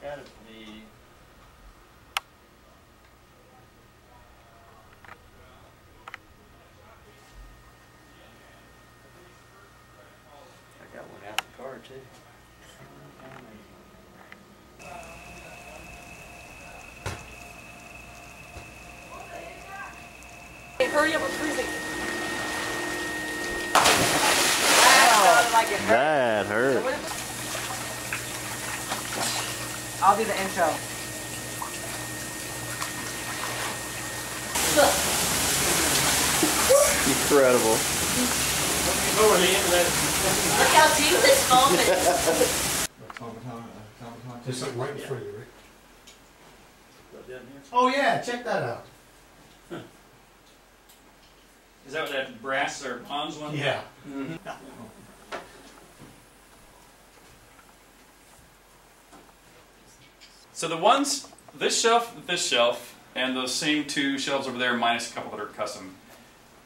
gotta be. I got one out the car too. Hey, hurry up, we're freezing. That hurt. I'll do the intro. Incredible. Look how deep this moment. There's something right in front of you, Rick. Oh yeah, check that out. Is that what that brass or bronze one? Yeah. Mm-hmm. So the ones, this shelf, and those same two shelves over there, minus a couple that are custom,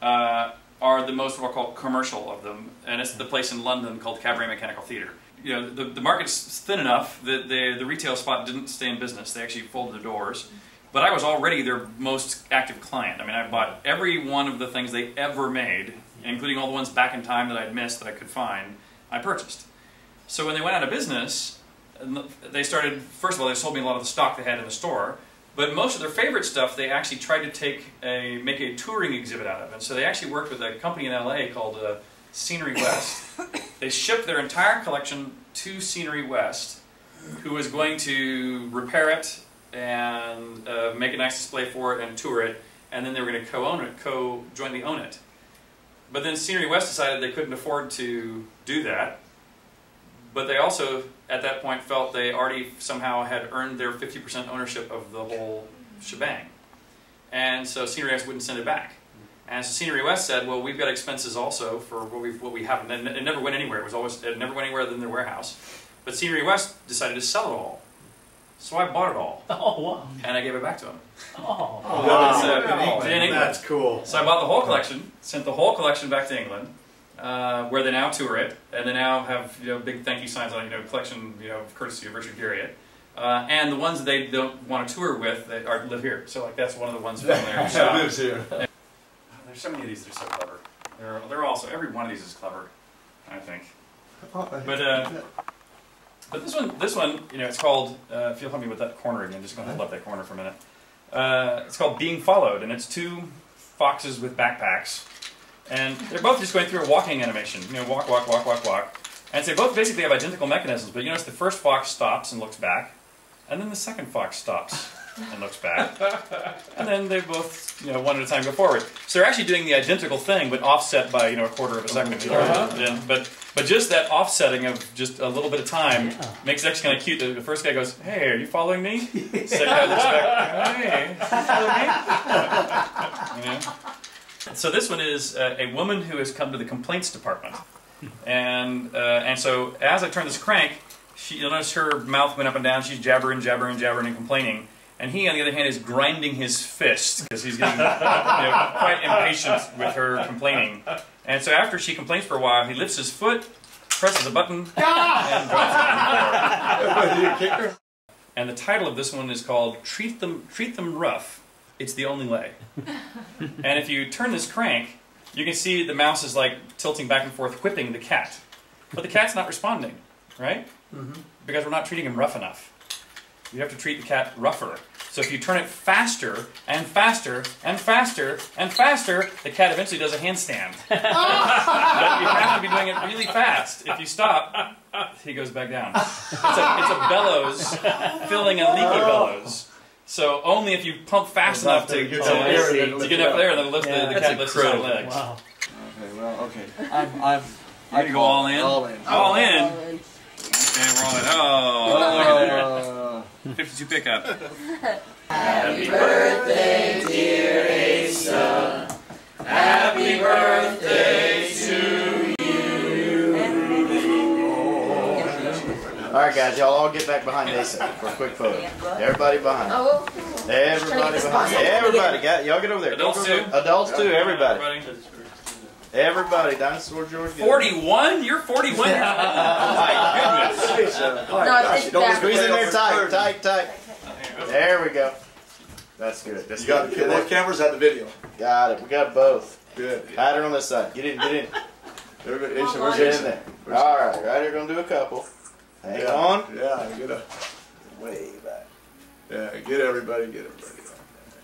are the most what I'll call commercial of them, and it's the place in London called Cabaret Mechanical Theatre. You know, the market's thin enough that the retail spot didn't stay in business. They actually folded the doors. But I was already their most active client. I mean, I bought every one of the things they ever made, including all the ones back in time that I'd missed that I could find, I purchased. So when they went out of business, they started, first of all, they sold me a lot of the stock they had in the store, but most of their favorite stuff they actually tried to make a touring exhibit out of. And so they actually worked with a company in LA called Scenery West. They shipped their entire collection to Scenery West, who was going to repair it and make a nice display for it and tour it, and then they were going to co-own it, jointly own it. But then Scenery West decided they couldn't afford to do that, but they also, at that point, felt they already somehow had earned their 50% ownership of the whole shebang. And so Scenery West wouldn't send it back. And so Scenery West said, well, we've got expenses also for what we have. And it never went anywhere. It never went anywhere other than their warehouse. But Scenery West decided to sell it all. So I bought it all. Oh, wow. And I gave it back to them. Oh, wow. In England. That's cool. So I bought the whole collection, sent the whole collection back to England, where they now tour it, and they now have big thank you signs on it, collection courtesy of Richard Garriott. And the ones that they don't want to tour with live here. So like that's one of the ones from their shop. Lives here. There's so many of these that are so clever. They're also, every one of these is clever, I think. But this one, it's called, if you'll help me with that corner again, just going to hold up that corner for a minute. It's called Being Followed, and it's two foxes with backpacks. And they're both just going through a walking animation. Walk, walk, walk, walk, walk. And so they both basically have identical mechanisms, but you notice the first fox stops and looks back, and then the second fox stops and looks back. And then they both, one at a time go forward. So they're actually doing the identical thing, but offset by, a quarter of a second. But just that offsetting of just a little bit of time makes it actually kind of cute. The first guy goes, "Hey, are you following me?" The second guy looks back, "Hey, you following me?" So this one is a woman who has come to the complaints department. And so as I turn this crank, you'll notice her mouth went up and down. She's jabbering, jabbering, jabbering, and complaining. And he, on the other hand, is grinding his fists because he's getting quite impatient with her complaining. And so after she complains for a while, he lifts his foot, presses a button, and drops it. And the title of this one is called Treat Them Rough, It's the Only Way. And if you turn this crank, you can see the mouse is like tilting back and forth, whipping the cat. But the cat's not responding, right? Mm-hmm. Because we're not treating him rough enough. You have to treat the cat rougher. So if you turn it faster and faster and faster and faster, the cat eventually does a handstand. But you have to be doing it really fast. If you stop, he goes back down. It's a bellows, filling and leaky bellows. So only if you pump fast enough to get enough there, and then lift the cat lifts his own legs. Wow. Okay, well, okay. I'm going to go all in? All in. All in? Okay, we're all in. Oh, look at that. 52 pickup. Happy birthday, dear Asa. Happy birthday to you. All right, guys, y'all all get back behind Asa for a quick photo. Everybody behind. Everybody behind. Everybody, y'all get over there. Adults too? Adults too, everybody. Everybody, Dinosaur George. 41? You're 41? Oh my goodness. Don't Squeeze in there tight, tight, tight. There we go. That's good. That's You got good. both cameras at the video. Got it. We got both. Good. Hide her on this side. Get in, get in. Everybody, Get where's in Jason? there. All right, right here. Gonna do a couple. Hang on. Yeah, get a Way back. yeah, get everybody, get everybody.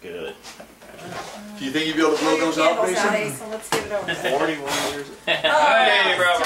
Good. Do you think you'd be able to blow those out, Mason? So let's get it over. 41 years. Hey, bravo.